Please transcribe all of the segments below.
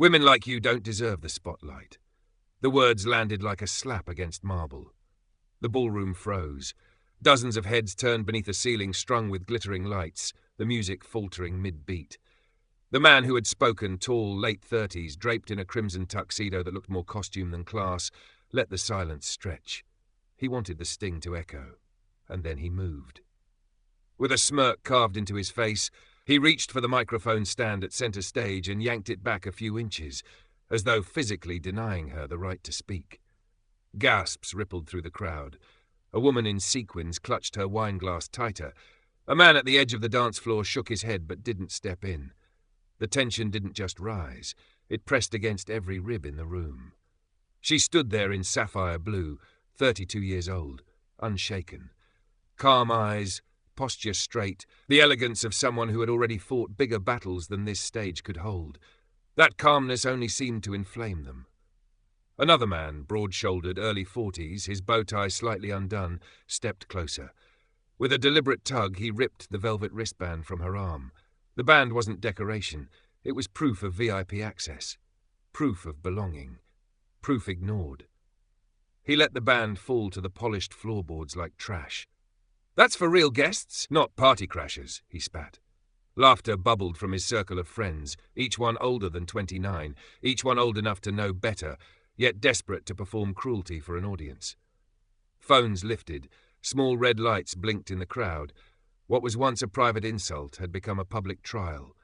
Women like you don't deserve the spotlight." The words landed like a slap against marble. The ballroom froze. Dozens of heads turned beneath a ceiling strung with glittering lights, the music faltering mid-beat. The man who had spoken, tall, late 30s, draped in a crimson tuxedo that looked more costume than class, let the silence stretch. He wanted the sting to echo, and then he moved. With a smirk carved into his face, he reached for the microphone stand at center stage and yanked it back a few inches, as though physically denying her the right to speak. Gasps rippled through the crowd. A woman in sequins clutched her wine glass tighter. A man at the edge of the dance floor shook his head but didn't step in. The tension didn't just rise, it pressed against every rib in the room. She stood there in sapphire blue, 32 years old, unshaken. Calm eyes, posture straight, the elegance of someone who had already fought bigger battles than this stage could hold. That calmness only seemed to inflame them. Another man, broad-shouldered, early 40s, his bow tie slightly undone, stepped closer. With a deliberate tug, he ripped the velvet wristband from her arm. The band wasn't decoration. It was proof of VIP access. Proof of belonging. Proof ignored. He let the band fall to the polished floorboards like trash. "That's for real guests, not party crashers," he spat. Laughter bubbled from his circle of friends, each one older than 29, each one old enough to know better, yet desperate to perform cruelty for an audience. Phones lifted, small red lights blinked in the crowd. What was once a private insult had become a public trial.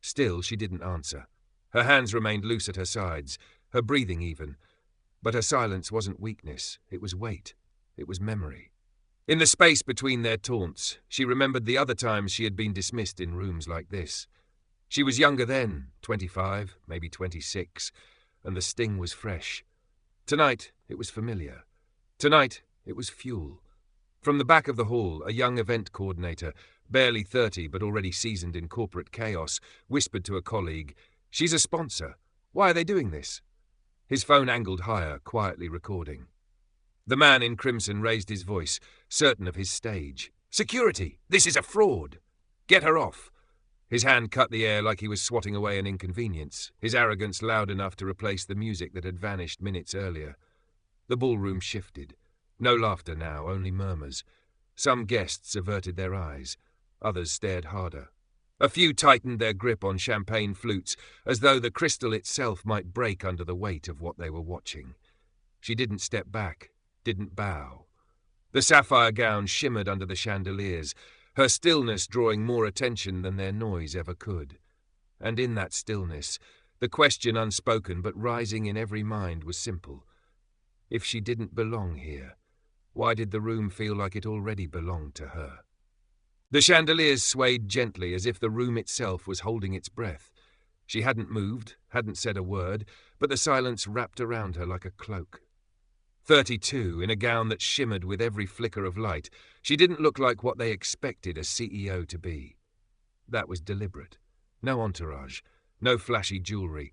Still, she didn't answer. Her hands remained loose at her sides, her breathing even. But her silence wasn't weakness, it was weight, it was memory. In the space between their taunts, she remembered the other times she had been dismissed in rooms like this. She was younger then, 25, maybe 26, and the sting was fresh. Tonight, it was familiar. Tonight, it was fuel. From the back of the hall, a young event coordinator, barely 30 but already seasoned in corporate chaos, whispered to a colleague, "She's a sponsor. Why are they doing this?" His phone angled higher, quietly recording. The man in crimson raised his voice, certain of his stage. "Security! This is a fraud! Get her off!" His hand cut the air like he was swatting away an inconvenience, his arrogance loud enough to replace the music that had vanished minutes earlier. The ballroom shifted. No laughter now, only murmurs. Some guests averted their eyes. Others stared harder. A few tightened their grip on champagne flutes, as though the crystal itself might break under the weight of what they were watching. She didn't step back, didn't bow. The sapphire gown shimmered under the chandeliers, her stillness drawing more attention than their noise ever could. And in that stillness, the question unspoken but rising in every mind was simple. If she didn't belong here, why did the room feel like it already belonged to her? The chandeliers swayed gently as if the room itself was holding its breath. She hadn't moved, hadn't said a word, but the silence wrapped around her like a cloak. 32, in a gown that shimmered with every flicker of light, she didn't look like what they expected a CEO to be. That was deliberate. No entourage, no flashy jewelry,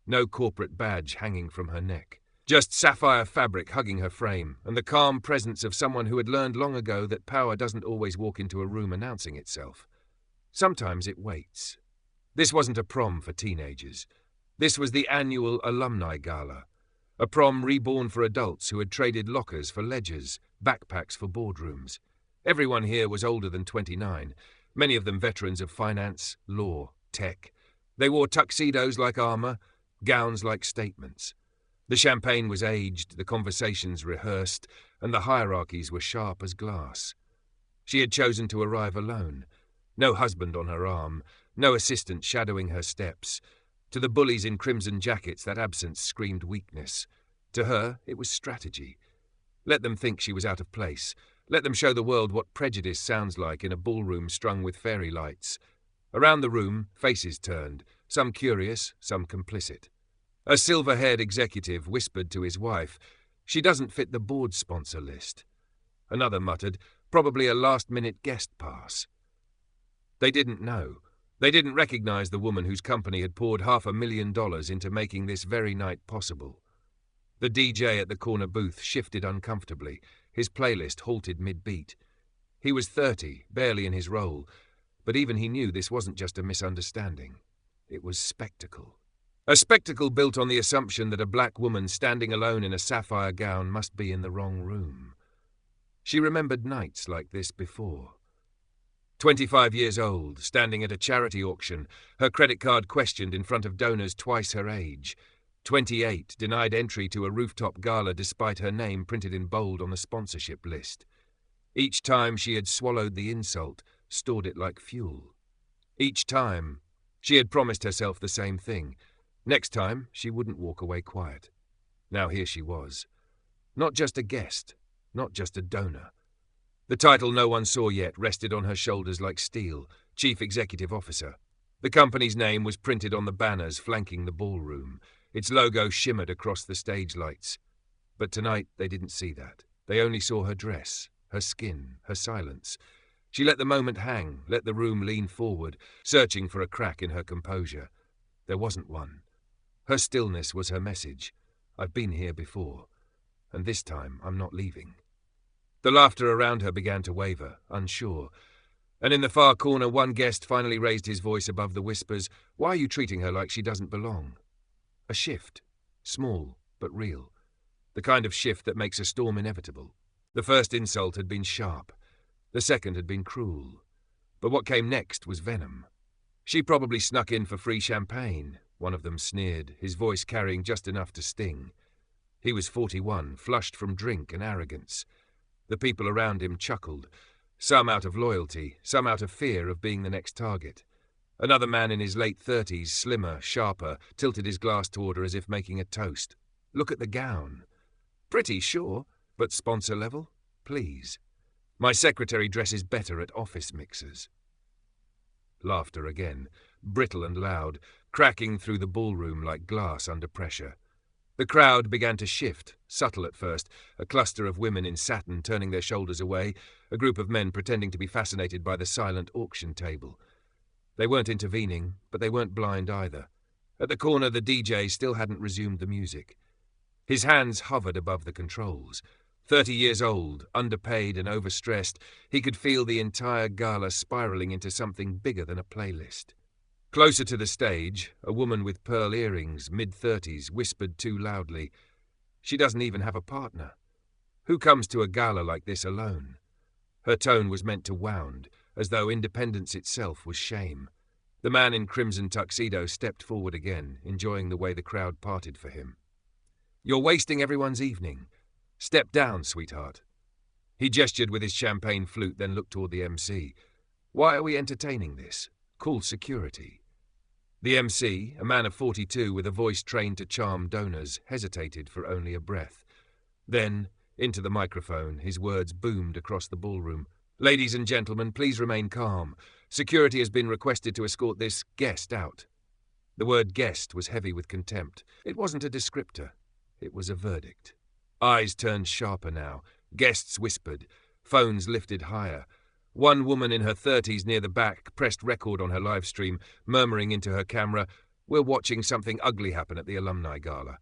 no corporate badge hanging from her neck. Just sapphire fabric hugging her frame, and the calm presence of someone who had learned long ago that power doesn't always walk into a room announcing itself. Sometimes it waits. This wasn't a prom for teenagers. This was the annual alumni gala. A prom reborn for adults who had traded lockers for ledgers, backpacks for boardrooms. Everyone here was older than 29, many of them veterans of finance, law, tech. They wore tuxedos like armor, gowns like statements. The champagne was aged, the conversations rehearsed, and the hierarchies were sharp as glass. She had chosen to arrive alone. No husband on her arm, no assistant shadowing her steps. To the bullies in crimson jackets, that absence screamed weakness. To her, it was strategy. Let them think she was out of place. Let them show the world what prejudice sounds like in a ballroom strung with fairy lights. Around the room, faces turned, some curious, some complicit. A silver-haired executive whispered to his wife, "She doesn't fit the board sponsor list." Another muttered, "Probably a last-minute guest pass." They didn't know. They didn't recognize the woman whose company had poured $500,000 into making this very night possible. The DJ at the corner booth shifted uncomfortably. His playlist halted mid-beat. He was 30, barely in his role, but even he knew this wasn't just a misunderstanding. It was spectacle. A spectacle built on the assumption that a black woman standing alone in a sapphire gown must be in the wrong room. She remembered nights like this before. 25 years old, standing at a charity auction, her credit card questioned in front of donors twice her age. 28, denied entry to a rooftop gala despite her name printed in bold on the sponsorship list. Each time she had swallowed the insult, stored it like fuel. Each time, she had promised herself the same thing. Next time, she wouldn't walk away quiet. Now here she was. Not just a guest, not just a donor. The title no one saw yet rested on her shoulders like steel, Chief Executive Officer. The company's name was printed on the banners flanking the ballroom. Its logo shimmered across the stage lights. But tonight they didn't see that. They only saw her dress, her skin, her silence. She let the moment hang, let the room lean forward, searching for a crack in her composure. There wasn't one. Her stillness was her message. I've been here before, and this time I'm not leaving. The laughter around her began to waver, unsure, and in the far corner one guest finally raised his voice above the whispers. Why are you treating her like she doesn't belong? A shift, small but real. The kind of shift that makes a storm inevitable. The first insult had been sharp. The second had been cruel. But what came next was venom. She probably snuck in for free champagne, one of them sneered, his voice carrying just enough to sting. He was 41, flushed from drink and arrogance. The people around him chuckled, some out of loyalty, some out of fear of being the next target. Another man in his late 30s, slimmer, sharper, tilted his glass toward her as if making a toast. Look at the gown. Pretty, sure, but sponsor level? Please. My secretary dresses better at office mixers. Laughter again, brittle and loud, cracking through the ballroom like glass under pressure. The crowd began to shift, subtle at first, a cluster of women in satin turning their shoulders away, a group of men pretending to be fascinated by the silent auction table. They weren't intervening, but they weren't blind either. At the corner, the DJ still hadn't resumed the music. His hands hovered above the controls. 30 years old, underpaid and overstressed, he could feel the entire gala spiraling into something bigger than a playlist. Closer to the stage, a woman with pearl earrings, mid-30s, whispered too loudly, "She doesn't even have a partner. Who comes to a gala like this alone?" Her tone was meant to wound, as though independence itself was shame. The man in crimson tuxedo stepped forward again, enjoying the way the crowd parted for him. "You're wasting everyone's evening. Step down, sweetheart." He gestured with his champagne flute, then looked toward the MC. "Why are we entertaining this? Call security." The MC, a man of 42 with a voice trained to charm donors, hesitated for only a breath. Then, into the microphone, his words boomed across the ballroom. "Ladies and gentlemen, please remain calm. Security has been requested to escort this guest out." The word guest was heavy with contempt. It wasn't a descriptor. It was a verdict. Eyes turned sharper now. Guests whispered. Phones lifted higher. One woman in her 30s near the back pressed record on her live stream, murmuring into her camera, "We're watching something ugly happen at the alumni gala."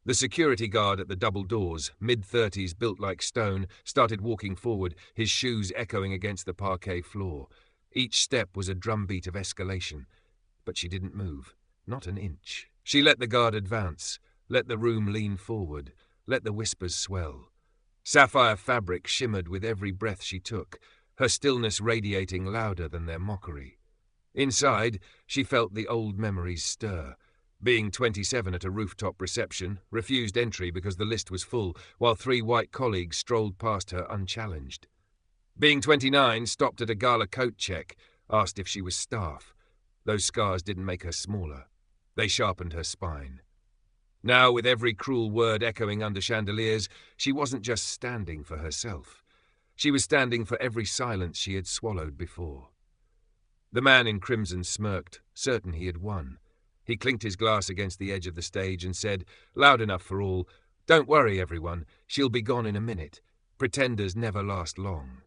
The security guard at the double doors, mid-30s, built like stone, started walking forward, his shoes echoing against the parquet floor. Each step was a drumbeat of escalation. But she didn't move, not an inch. She let the guard advance, let the room lean forward, let the whispers swell. Sapphire fabric shimmered with every breath she took, her stillness radiating louder than their mockery. Inside, she felt the old memories stir. Being 27 at a rooftop reception, refused entry because the list was full, while 3 white colleagues strolled past her unchallenged. Being 29, stopped at a gala coat check, asked if she was staff. Those scars didn't make her smaller. They sharpened her spine. Now, with every cruel word echoing under chandeliers, she wasn't just standing for herself. She was standing for every silence she had swallowed before. The man in crimson smirked, certain he had won. He clinked his glass against the edge of the stage and said, loud enough for all, "Don't worry, everyone. She'll be gone in a minute. Pretenders never last long."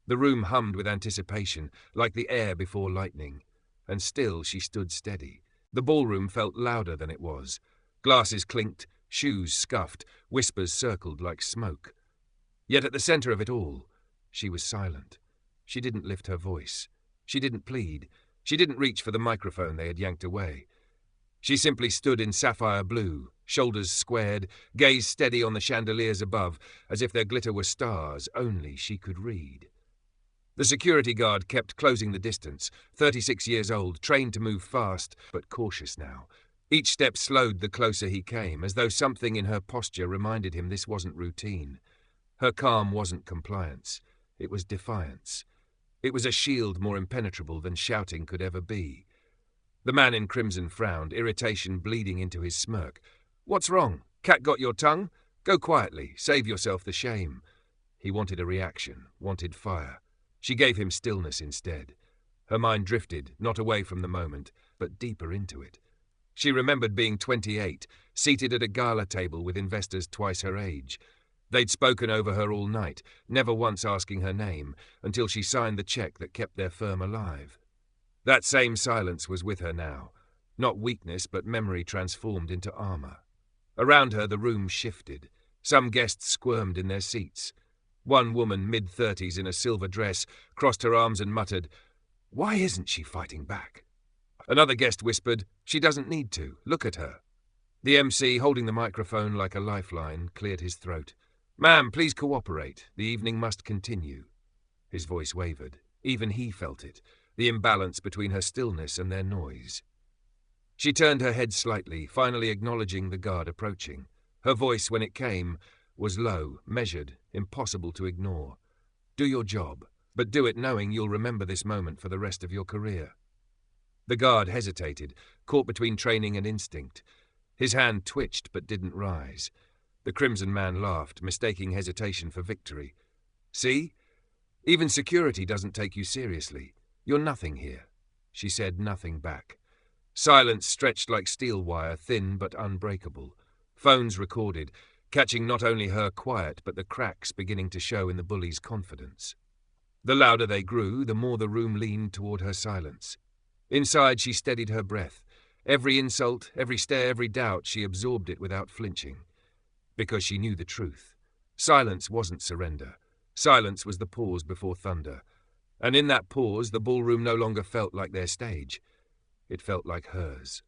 The room hummed with anticipation, like the air before lightning. And still she stood steady. The ballroom felt louder than it was. Glasses clinked, shoes scuffed, whispers circled like smoke. Yet at the center of it all, she was silent. She didn't lift her voice. She didn't plead. She didn't reach for the microphone they had yanked away. She simply stood in sapphire blue, shoulders squared, gaze steady on the chandeliers above, as if their glitter were stars only she could read. The security guard kept closing the distance, 36 years old, trained to move fast, but cautious now. Each step slowed the closer he came, as though something in her posture reminded him this wasn't routine. Her calm wasn't compliance. It was defiance. It was a shield more impenetrable than shouting could ever be. The man in crimson frowned, irritation bleeding into his smirk. "What's wrong? Cat got your tongue? Go quietly. Save yourself the shame." He wanted a reaction, wanted fire. She gave him stillness instead. Her mind drifted, not away from the moment, but deeper into it. She remembered being 28, seated at a gala table with investors twice her age. They'd spoken over her all night, never once asking her name, until she signed the check that kept their firm alive. That same silence was with her now. Not weakness, but memory transformed into armor. Around her the room shifted. Some guests squirmed in their seats. One woman, mid-30s, in a silver dress, crossed her arms and muttered, "Why isn't she fighting back?" Another guest whispered, "She doesn't need to. Look at her." The MC, holding the microphone like a lifeline, cleared his throat. "Ma'am, please cooperate. The evening must continue." His voice wavered. Even he felt it, the imbalance between her stillness and their noise. She turned her head slightly, finally acknowledging the guard approaching. Her voice, when it came, was low, measured, impossible to ignore. "Do your job, but do it knowing you'll remember this moment for the rest of your career." The guard hesitated, caught between training and instinct. His hand twitched but didn't rise. The crimson man laughed, mistaking hesitation for victory. "See? Even security doesn't take you seriously. You're nothing here." She said nothing back. Silence stretched like steel wire, thin but unbreakable. Phones recorded, catching not only her quiet but the cracks beginning to show in the bully's confidence. The louder they grew, the more the room leaned toward her silence. Inside she steadied her breath. Every insult, every stare, every doubt, she absorbed it without flinching. Because she knew the truth. Silence wasn't surrender. Silence was the pause before thunder. And in that pause, the ballroom no longer felt like their stage. It felt like hers.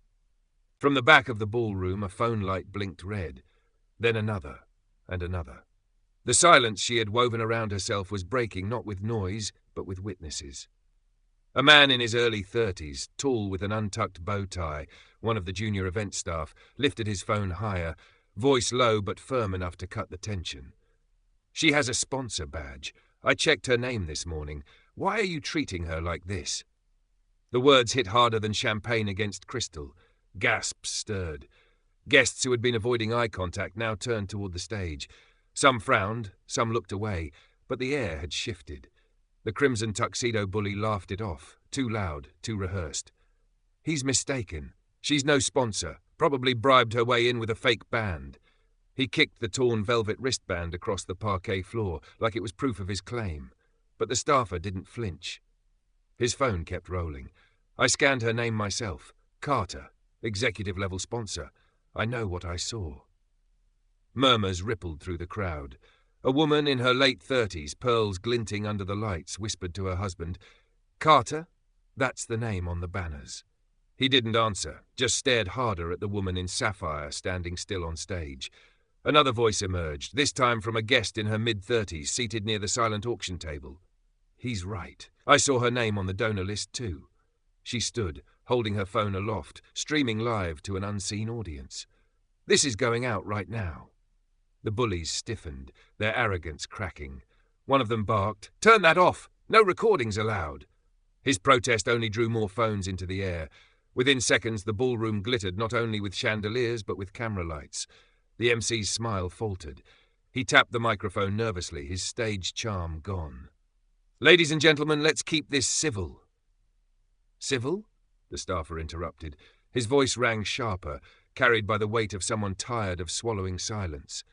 From the back of the ballroom, a phone light blinked red. Then another, and another. The silence she had woven around herself was breaking not with noise, but with witnesses. A man in his early 30s, tall with an untucked bow tie, one of the junior event staff, lifted his phone higher, voice low but firm enough to cut the tension. "She has a sponsor badge. I checked her name this morning. Why are you treating her like this?" The words hit harder than champagne against crystal. Gasps stirred. Guests who had been avoiding eye contact now turned toward the stage. Some frowned, some looked away, but the air had shifted. The crimson tuxedo bully laughed it off, too loud, too rehearsed. "He's mistaken. She's no sponsor, probably bribed her way in with a fake band." He kicked the torn velvet wristband across the parquet floor like it was proof of his claim, but the staffer didn't flinch. His phone kept rolling. "I scanned her name myself. Carter, executive-level sponsor. I know what I saw." Murmurs rippled through the crowd. A woman in her late 30s, pearls glinting under the lights, whispered to her husband, "Carter? That's the name on the banners." He didn't answer, just stared harder at the woman in sapphire standing still on stage. Another voice emerged, this time from a guest in her mid-30s, seated near the silent auction table. "He's right. I saw her name on the donor list too." She stood, holding her phone aloft, streaming live to an unseen audience. "This is going out right now." The bullies stiffened, their arrogance cracking. One of them barked, "Turn that off! No recordings allowed!" His protest only drew more phones into the air. Within seconds, the ballroom glittered not only with chandeliers but with camera lights. The MC's smile faltered. He tapped the microphone nervously, his stage charm gone. "Ladies and gentlemen, let's keep this civil." "Civil?" the staffer interrupted. His voice rang sharper, carried by the weight of someone tired of swallowing silence.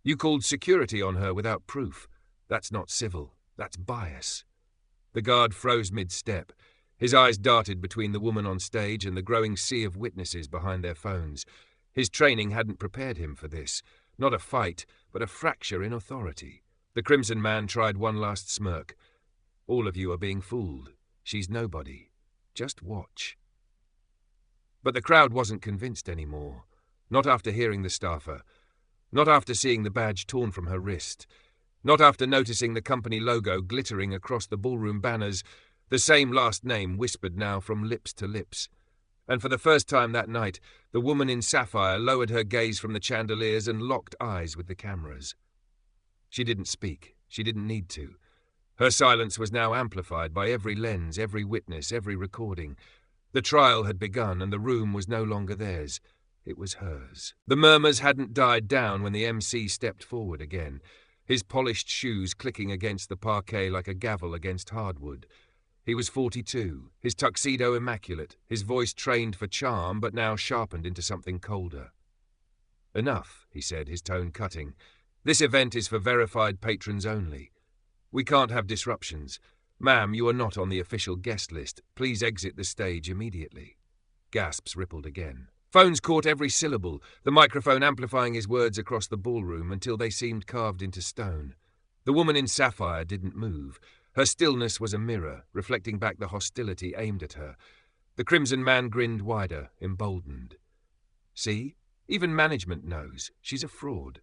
"You called security on her without proof. That's not civil. That's bias." The guard froze mid-step. His eyes darted between the woman on stage and the growing sea of witnesses behind their phones. His training hadn't prepared him for this. Not a fight, but a fracture in authority. The crimson man tried one last smirk. "All of you are being fooled. She's nobody. Just watch." But the crowd wasn't convinced anymore. Not after hearing the staffer. Not after seeing the badge torn from her wrist. Not after noticing the company logo glittering across the ballroom banners, the same last name whispered now from lips to lips. And for the first time that night, the woman in sapphire lowered her gaze from the chandeliers and locked eyes with the cameras. She didn't speak. She didn't need to. Her silence was now amplified by every lens, every witness, every recording. The trial had begun, and the room was no longer theirs. It was hers. The murmurs hadn't died down when the MC stepped forward again, his polished shoes clicking against the parquet like a gavel against hardwood. He was 42, his tuxedo immaculate, his voice trained for charm but now sharpened into something colder. "Enough," he said, his tone cutting. "This event is for verified patrons only. We can't have disruptions. Ma'am, you are not on the official guest list. Please exit the stage immediately." Gasps rippled again. Phones caught every syllable, the microphone amplifying his words across the ballroom until they seemed carved into stone. The woman in sapphire didn't move. Her stillness was a mirror, reflecting back the hostility aimed at her. The crimson man grinned wider, emboldened. "See? Even management knows. She's a fraud."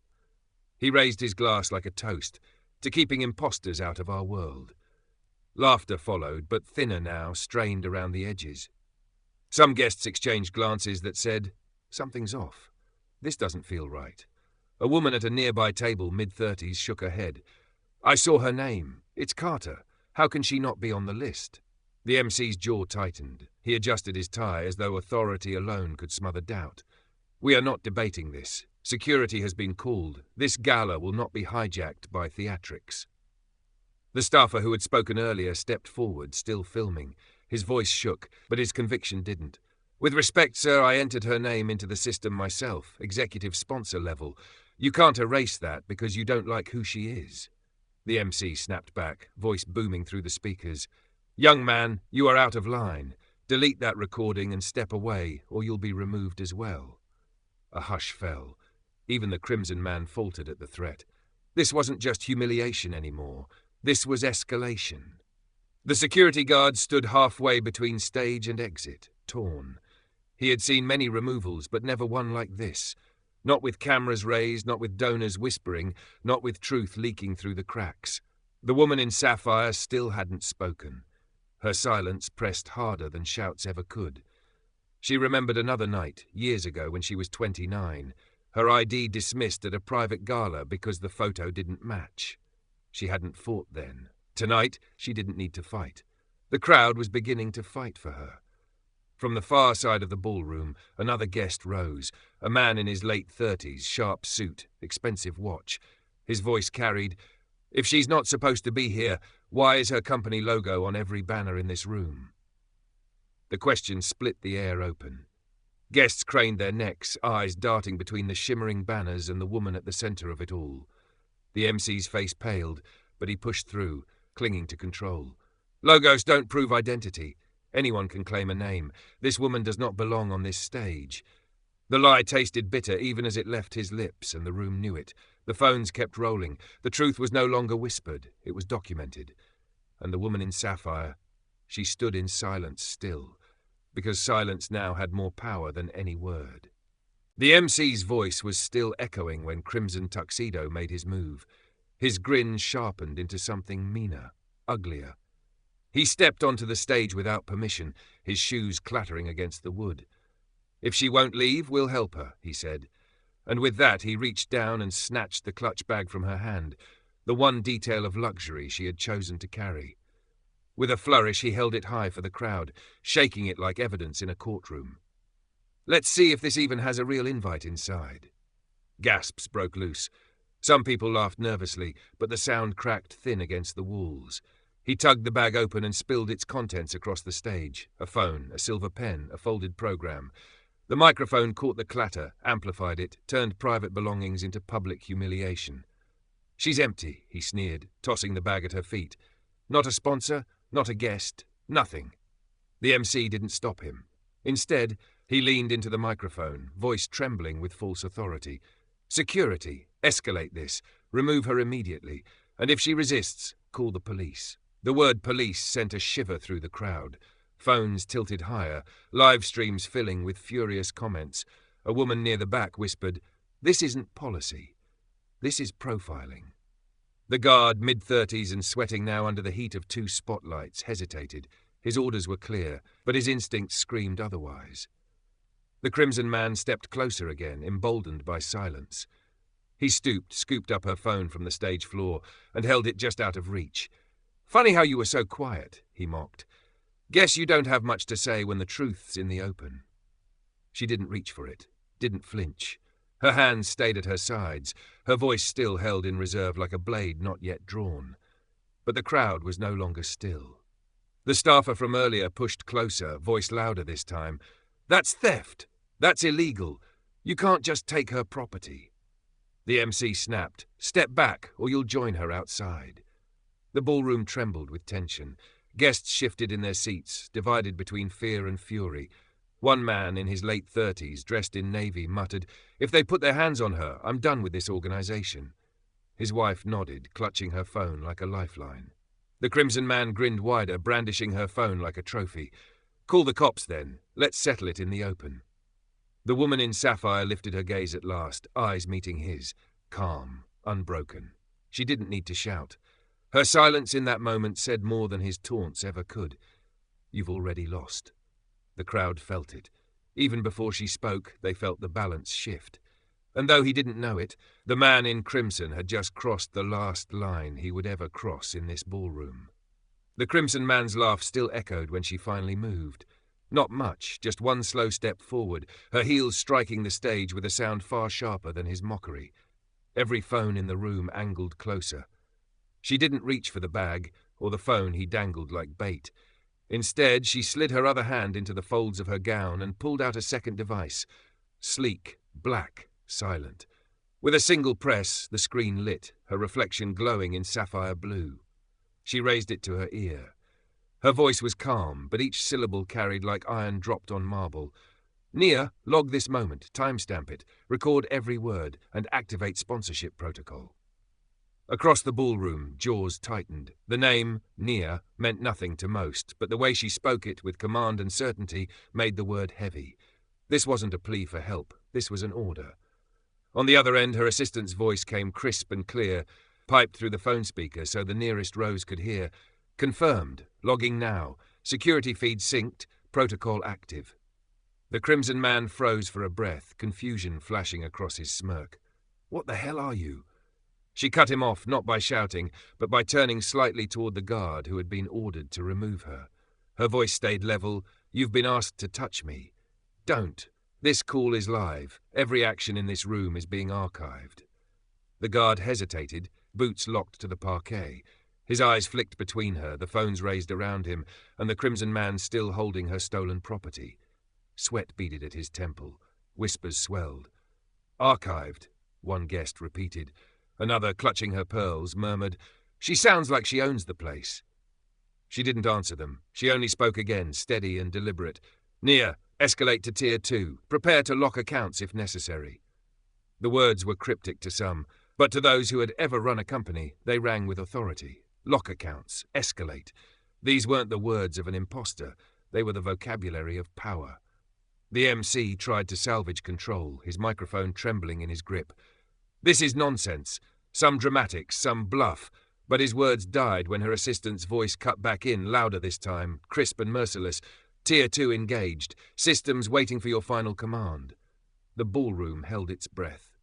He raised his glass like a toast, to keeping imposters out of our world. Laughter followed, but thinner now, strained around the edges. Some guests exchanged glances that said, "Something's off. This doesn't feel right." A woman at a nearby table, mid-30s, shook her head. "I saw her name. It's Carter. How can she not be on the list?" The MC's jaw tightened. He adjusted his tie as though authority alone could smother doubt. "We are not debating this. Security has been called. This gala will not be hijacked by theatrics." The staffer who had spoken earlier stepped forward, still filming. His voice shook, but his conviction didn't. "With respect, sir, I entered her name into the system myself, executive sponsor level. You can't erase that because you don't like who she is." The MC snapped back, voice booming through the speakers. "Young man, you are out of line. Delete that recording and step away, or you'll be removed as well." A hush fell. Even the crimson man faltered at the threat. This wasn't just humiliation anymore. This was escalation. The security guard stood halfway between stage and exit, torn. He had seen many removals, but never one like this. Not with cameras raised, not with donors whispering, not with truth leaking through the cracks. The woman in sapphire still hadn't spoken. Her silence pressed harder than shouts ever could. She remembered another night, years ago when she was 29, her ID dismissed at a private gala because the photo didn't match. She hadn't fought then. Tonight, she didn't need to fight. The crowd was beginning to fight for her. From the far side of the ballroom, another guest rose, a man in his late 30s, sharp suit, expensive watch. His voice carried, "If she's not supposed to be here, why is her company logo on every banner in this room?" The question split the air open. Guests craned their necks, eyes darting between the shimmering banners and the woman at the center of it all. The MC's face paled, but he pushed through, clinging to control. "Logos don't prove identity. Anyone can claim a name. This woman does not belong on this stage." The lie tasted bitter even as it left his lips, and the room knew it. The phones kept rolling. The truth was no longer whispered. It was documented. And the woman in sapphire, she stood in silence still, because silence now had more power than any word. The MC's voice was still echoing when Crimson Tuxedo made his move. His grin sharpened into something meaner, uglier. He stepped onto the stage without permission, his shoes clattering against the wood. "If she won't leave, we'll help her," he said. And with that he reached down and snatched the clutch bag from her hand, the one detail of luxury she had chosen to carry. With a flourish he held it high for the crowd, shaking it like evidence in a courtroom. "Let's see if this even has a real invite inside." Gasps broke loose. Some people laughed nervously, but the sound cracked thin against the walls. He tugged the bag open and spilled its contents across the stage. A phone, a silver pen, a folded program. The microphone caught the clatter, amplified it, turned private belongings into public humiliation. "She's empty," he sneered, tossing the bag at her feet. "Not a sponsor, not a guest, nothing." The MC didn't stop him. Instead, he leaned into the microphone, voice trembling with false authority. "Security, escalate this, remove her immediately, and if she resists, call the police." The word police sent a shiver through the crowd. Phones tilted higher, live streams filling with furious comments. A woman near the back whispered, "This isn't policy. This is profiling." The guard, mid-30s and sweating now under the heat of 2 spotlights, hesitated. His orders were clear, but his instincts screamed otherwise. The Crimson Man stepped closer again, emboldened by silence. He stooped, scooped up her phone from the stage floor, and held it just out of reach. "Funny how you were so quiet," he mocked. "Guess you don't have much to say when the truth's in the open." She didn't reach for it, didn't flinch. Her hands stayed at her sides, her voice still held in reserve like a blade not yet drawn. But the crowd was no longer still. The staffer from earlier pushed closer, voice louder this time. "That's theft. That's illegal. You can't just take her property." The MC snapped, "Step back, or you'll join her outside." The ballroom trembled with tension. Guests shifted in their seats, divided between fear and fury. One man in his late 30s, dressed in navy, muttered, "If they put their hands on her, I'm done with this organization." His wife nodded, clutching her phone like a lifeline. The Crimson Man grinned wider, brandishing her phone like a trophy. "Call the cops, then. Let's settle it in the open." The woman in sapphire lifted her gaze at last, eyes meeting his, calm, unbroken. She didn't need to shout. Her silence in that moment said more than his taunts ever could. "You've already lost." The crowd felt it. Even before she spoke, they felt the balance shift. And though he didn't know it, the man in crimson had just crossed the last line he would ever cross in this ballroom. The Crimson Man's laugh still echoed when she finally moved. Not much, just one slow step forward, her heels striking the stage with a sound far sharper than his mockery. Every phone in the room angled closer. She didn't reach for the bag, or the phone he dangled like bait. Instead, she slid her other hand into the folds of her gown and pulled out a second device. Sleek, black, silent. With a single press, the screen lit, her reflection glowing in sapphire blue. She raised it to her ear. Her voice was calm, but each syllable carried like iron dropped on marble. "Nia, log this moment, timestamp it, record every word, and activate sponsorship protocol." Across the ballroom, jaws tightened. The name, Nia, meant nothing to most, but the way she spoke it with command and certainty made the word heavy. This wasn't a plea for help. This was an order. On the other end, her assistant's voice came crisp and clear, piped through the phone speaker so the nearest rows could hear. "Confirmed. Logging now. Security feed synced. Protocol active." The Crimson Man froze for a breath, confusion flashing across his smirk. "What the hell are you?" She cut him off, not by shouting, but by turning slightly toward the guard who had been ordered to remove her. Her voice stayed level. "You've been asked to touch me. Don't. This call is live. Every action in this room is being archived." The guard hesitated, boots locked to the parquet. His eyes flicked between her, the phones raised around him, and the Crimson Man still holding her stolen property. Sweat beaded at his temple. Whispers swelled. "Archived," one guest repeated. Another, clutching her pearls, murmured, "She sounds like she owns the place." She didn't answer them. She only spoke again, steady and deliberate. "Nia, escalate to Tier 2. Prepare to lock accounts if necessary." The words were cryptic to some, but to those who had ever run a company, they rang with authority. Lock accounts, escalate. These weren't the words of an imposter. They were the vocabulary of power. The MC tried to salvage control, his microphone trembling in his grip. "This is nonsense. Some dramatics, some bluff." But his words died when her assistant's voice cut back in, louder this time, crisp and merciless. "Tier 2 engaged. Systems waiting for your final command." The ballroom held its breath.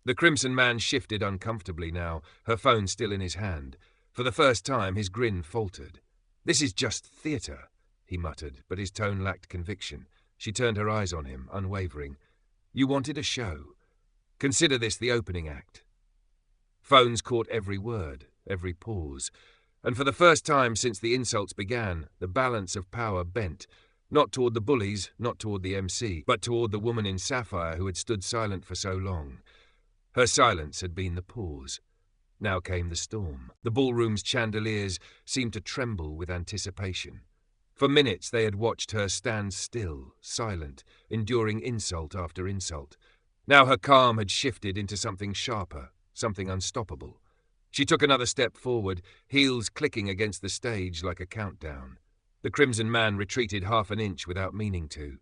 The Crimson Man shifted uncomfortably now, her phone still in his hand. For the first time, his grin faltered. "This is just theatre," he muttered, but his tone lacked conviction. She turned her eyes on him, unwavering. "You wanted a show. Consider this the opening act." Phones caught every word, every pause, and for the first time since the insults began, the balance of power bent, not toward the bullies, not toward the MC, but toward the woman in sapphire who had stood silent for so long. Her silence had been the pause. Now came the storm. The ballroom's chandeliers seemed to tremble with anticipation. For minutes they had watched her stand still, silent, enduring insult after insult. Now her calm had shifted into something sharper, something unstoppable. She took another step forward, heels clicking against the stage like a countdown. The Crimson Man retreated half an inch without meaning to.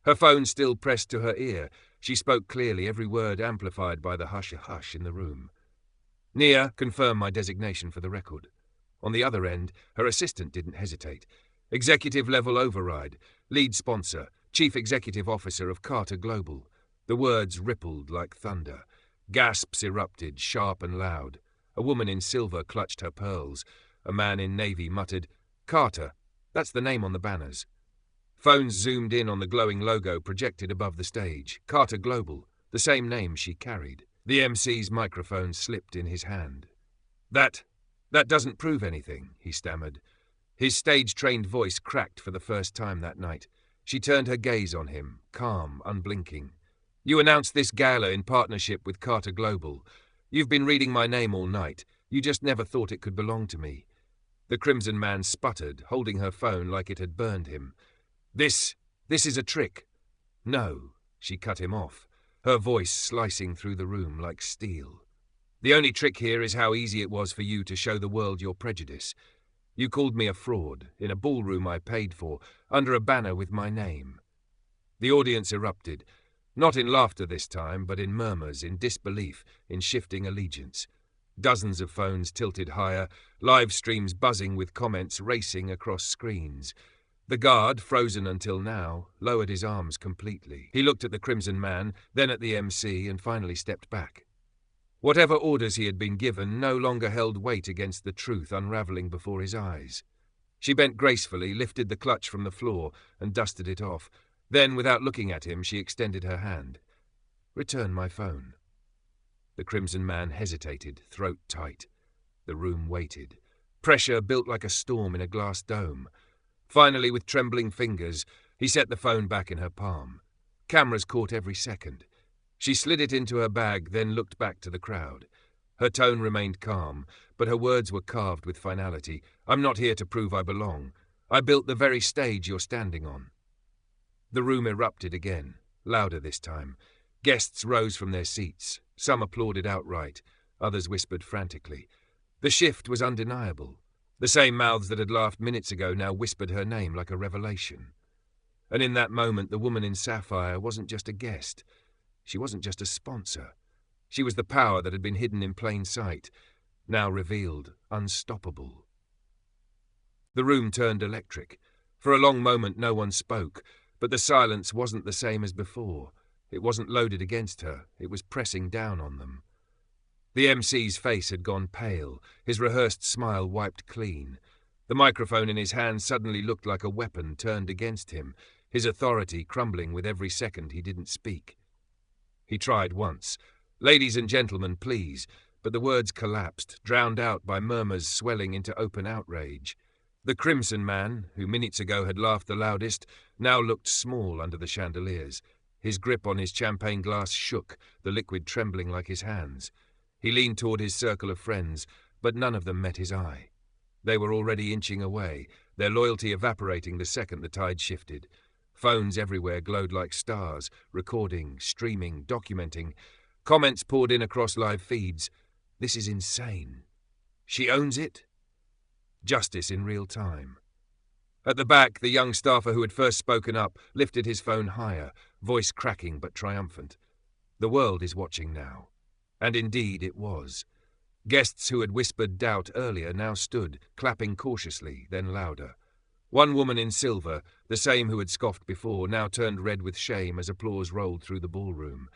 Her phone still pressed to her ear. She spoke clearly, every word amplified by the hush-hush in the room. "Nia, confirm my designation for the record." On the other end, her assistant didn't hesitate. "Executive-level override. Lead sponsor. Chief Executive Officer of Carter Global." The words rippled like thunder. Gasps erupted, sharp and loud. A woman in silver clutched her pearls. A man in navy muttered, "Carter. That's the name on the banners." Phones zoomed in on the glowing logo projected above the stage. Carter Global, the same name she carried. The MC's microphone slipped in his hand. That doesn't prove anything," he stammered. His stage-trained voice cracked for the first time that night. She turned her gaze on him, calm, unblinking. "You announced this gala in partnership with Carter Global. You've been reading my name all night. You just never thought it could belong to me." The Crimson Man sputtered, holding her phone like it had burned him. This is a trick." "No," she cut him off, her voice slicing through the room like steel. "The only trick here is how easy it was for you to show the world your prejudice. You called me a fraud, in a ballroom I paid for, under a banner with my name." The audience erupted, not in laughter this time, but in murmurs, in disbelief, in shifting allegiance. Dozens of phones tilted higher, live streams buzzing with comments racing across screens. The guard, frozen until now, lowered his arms completely. He looked at the Crimson Man, then at the MC, and finally stepped back. Whatever orders he had been given no longer held weight against the truth unravelling before his eyes. She bent gracefully, lifted the clutch from the floor, and dusted it off. Then, without looking at him, she extended her hand. "Return my phone." The Crimson Man hesitated, throat tight. The room waited. Pressure built like a storm in a glass dome. Finally, with trembling fingers, he set the phone back in her palm. Cameras caught every second. She slid it into her bag, then looked back to the crowd. Her tone remained calm, but her words were carved with finality. "I'm not here to prove I belong. I built the very stage you're standing on." The room erupted again, louder this time. Guests rose from their seats. Some applauded outright. Others whispered frantically. The shift was undeniable. The same mouths that had laughed minutes ago now whispered her name like a revelation. And in that moment, the woman in sapphire wasn't just a guest. She wasn't just a sponsor. She was the power that had been hidden in plain sight, now revealed, unstoppable. The room turned electric. For a long moment no one spoke, but the silence wasn't the same as before. It wasn't loaded against her, it was pressing down on them. The MC's face had gone pale, his rehearsed smile wiped clean. The microphone in his hand suddenly looked like a weapon turned against him, his authority crumbling with every second he didn't speak. He tried once. "Ladies and gentlemen, please," but the words collapsed, drowned out by murmurs swelling into open outrage. The Crimson Man, who minutes ago had laughed the loudest, now looked small under the chandeliers. His grip on his champagne glass shook, the liquid trembling like his hands. He leaned toward his circle of friends, but none of them met his eye. They were already inching away, their loyalty evaporating the second the tide shifted. Phones everywhere glowed like stars, recording, streaming, documenting. Comments poured in across live feeds. "This is insane. She owns it?" Justice in real time. At the back, the young staffer who had first spoken up lifted his phone higher, voice cracking but triumphant. The world is watching now. And indeed it was. Guests who had whispered doubt earlier now stood, clapping cautiously, then louder. One woman in silver, the same who had scoffed before, now turned red with shame as applause rolled through the ballroom.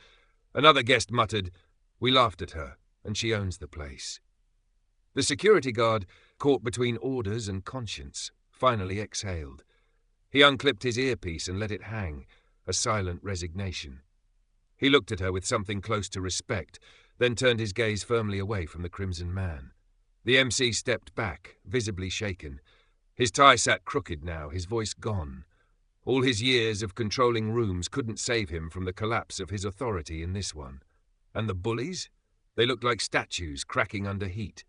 Another guest muttered, "We laughed at her, and she owns the place." The security guard, caught between orders and conscience, finally exhaled. He unclipped his earpiece and let it hang, a silent resignation. He looked at her with something close to respect, then turned his gaze firmly away from the Crimson Man. The MC stepped back, visibly shaken. His tie sat crooked now, his voice gone. All his years of controlling rooms couldn't save him from the collapse of his authority in this one. And the bullies? They looked like statues cracking under heat.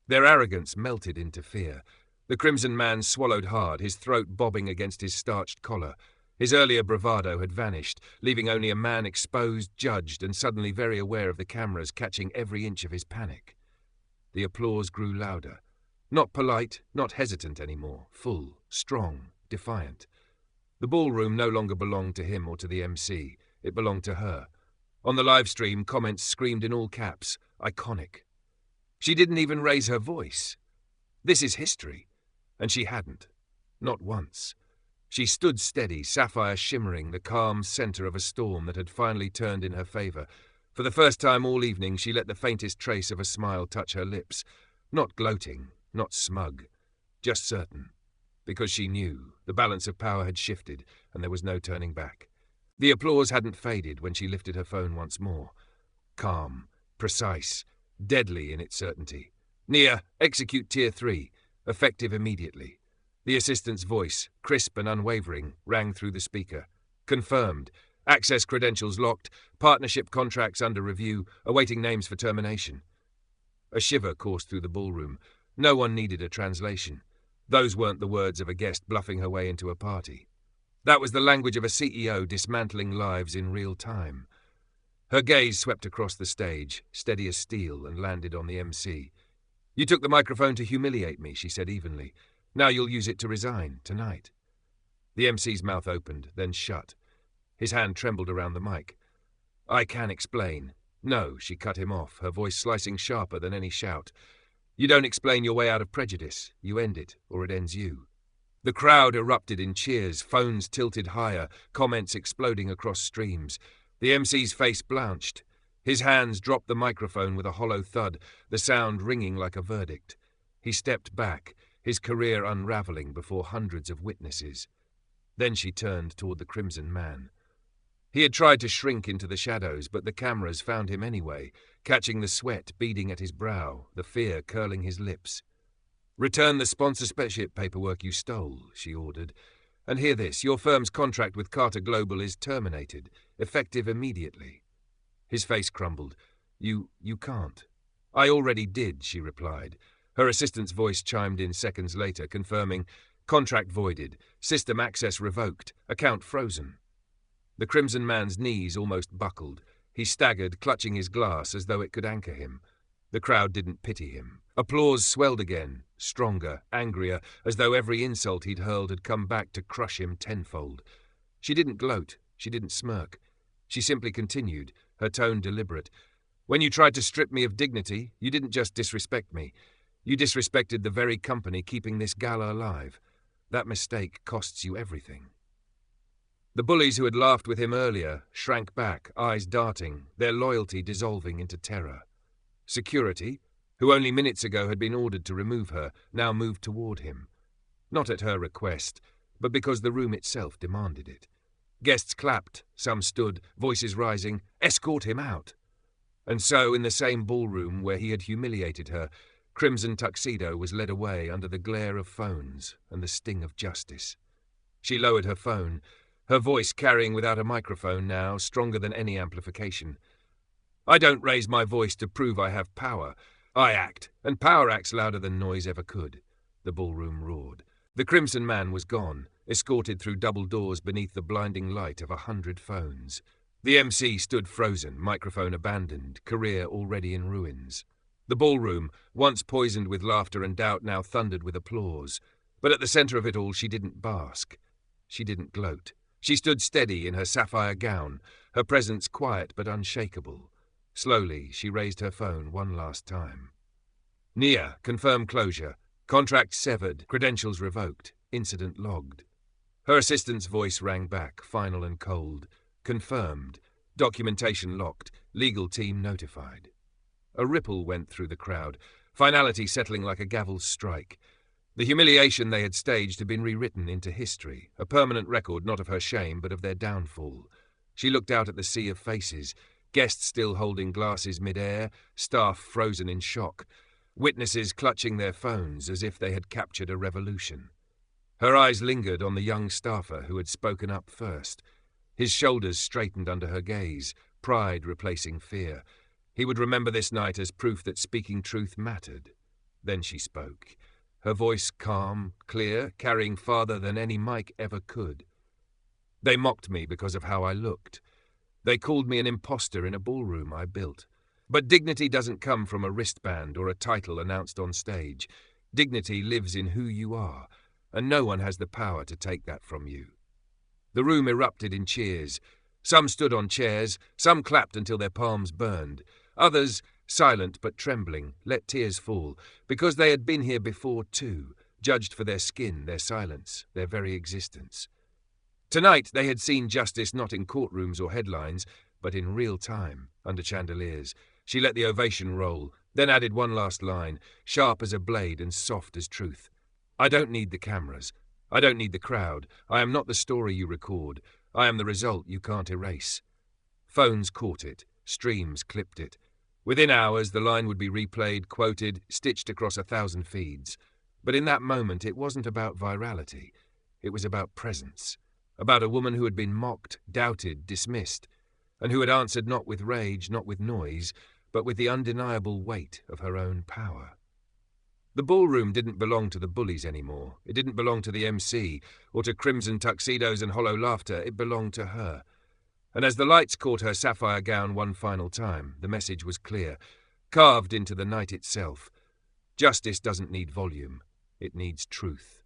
Their arrogance melted into fear. The Crimson Man swallowed hard, his throat bobbing against his starched collar. His earlier bravado had vanished, leaving only a man exposed, judged, and suddenly very aware of the cameras catching every inch of his panic. The applause grew louder. Not polite, not hesitant anymore. Full, strong, defiant. The ballroom no longer belonged to him or to the MC. It belonged to her. On the live stream, comments screamed in all caps, iconic. She didn't even raise her voice. This is history. And she hadn't. Not once. She stood steady, sapphire shimmering, the calm centre of a storm that had finally turned in her favour. For the first time all evening, she let the faintest trace of a smile touch her lips. Not gloating, not smug, just certain. Because she knew the balance of power had shifted and there was no turning back. The applause hadn't faded when she lifted her phone once more. Calm, precise, deadly in its certainty. Nia, execute Tier 3, effective immediately. The assistant's voice, crisp and unwavering, rang through the speaker. Confirmed. Access credentials locked. Partnership contracts under review, awaiting names for termination. A shiver coursed through the ballroom. No one needed a translation. Those weren't the words of a guest bluffing her way into a party. That was the language of a CEO dismantling lives in real time. Her gaze swept across the stage, steady as steel, and landed on the MC. "You took the microphone to humiliate me," she said evenly. "Now you'll use it to resign, tonight." The MC's mouth opened, then shut. His hand trembled around the mic. "I can explain." "No," she cut him off, her voice slicing sharper than any shout. "You don't explain your way out of prejudice. You end it, or it ends you." The crowd erupted in cheers, phones tilted higher, comments exploding across streams. The MC's face blanched. His hands dropped the microphone with a hollow thud, the sound ringing like a verdict. He stepped back, his career unravelling before hundreds of witnesses. Then she turned toward the Crimson Man. He had tried to shrink into the shadows, but the cameras found him anyway, catching the sweat beading at his brow, the fear curling his lips. "Return the sponsorship paperwork you stole," she ordered. "And hear this, your firm's contract with Carter Global is terminated, effective immediately." His face crumbled. You can't." "I already did," she replied. Her assistant's voice chimed in seconds later, confirming, "Contract voided, system access revoked, account frozen." The Crimson Man's knees almost buckled. He staggered, clutching his glass as though it could anchor him. The crowd didn't pity him. Applause swelled again, stronger, angrier, as though every insult he'd hurled had come back to crush him tenfold. She didn't gloat, she didn't smirk. She simply continued, her tone deliberate. "When you tried to strip me of dignity, you didn't just disrespect me. You disrespected the very company keeping this gala alive. That mistake costs you everything." The bullies who had laughed with him earlier shrank back, eyes darting, their loyalty dissolving into terror. Security, who only minutes ago had been ordered to remove her, now moved toward him. Not at her request, but because the room itself demanded it. Guests clapped, some stood, voices rising, "Escort him out!" And so, in the same ballroom where he had humiliated her, Crimson Tuxedo was led away under the glare of phones and the sting of justice. She lowered her phone, her voice carrying without a microphone now, stronger than any amplification. "I don't raise my voice to prove I have power. I act, and power acts louder than noise ever could." The ballroom roared. The Crimson Man was gone, escorted through double doors beneath the blinding light of 100 phones. The MC stood frozen, microphone abandoned, career already in ruins. The ballroom, once poisoned with laughter and doubt, now thundered with applause. But at the centre of it all, she didn't bask. She didn't gloat. She stood steady in her sapphire gown, her presence quiet but unshakable. Slowly, she raised her phone one last time. "Nia, confirm closure. Contract severed, credentials revoked, incident logged." Her assistant's voice rang back, final and cold. "Confirmed. Documentation locked. Legal team notified." A ripple went through the crowd, finality settling like a gavel's strike. The humiliation they had staged had been rewritten into history, a permanent record not of her shame but of their downfall. She looked out at the sea of faces, guests still holding glasses mid-air, staff frozen in shock, witnesses clutching their phones as if they had captured a revolution. Her eyes lingered on the young staffer who had spoken up first. His shoulders straightened under her gaze, pride replacing fear. He would remember this night as proof that speaking truth mattered. Then she spoke, her voice calm, clear, carrying farther than any mic ever could. "They mocked me because of how I looked. They called me an imposter in a ballroom I built. But dignity doesn't come from a wristband or a title announced on stage. Dignity lives in who you are, and no one has the power to take that from you. The room erupted in cheers. Some stood on chairs, some clapped until their palms burned. Others, silent but trembling, let tears fall, because they had been here before too, judged for their skin, their silence, their very existence. Tonight they had seen justice not in courtrooms or headlines, but in real time, under chandeliers. She let the ovation roll, then added one last line, sharp as a blade and soft as truth. I don't need the cameras. I don't need the crowd. I am not the story you record. I am the result you can't erase. Phones caught it. Streams clipped it. Within hours, the line would be replayed, quoted, stitched across 1,000 feeds. But in that moment, it wasn't about virality. It was about presence. About a woman who had been mocked, doubted, dismissed, and who had answered not with rage, not with noise, but with the undeniable weight of her own power. The ballroom didn't belong to the bullies anymore. It didn't belong to the MC, or to crimson tuxedos and hollow laughter. It belonged to her. And as the lights caught her sapphire gown one final time, the message was clear, carved into the night itself. Justice doesn't need volume. It needs truth.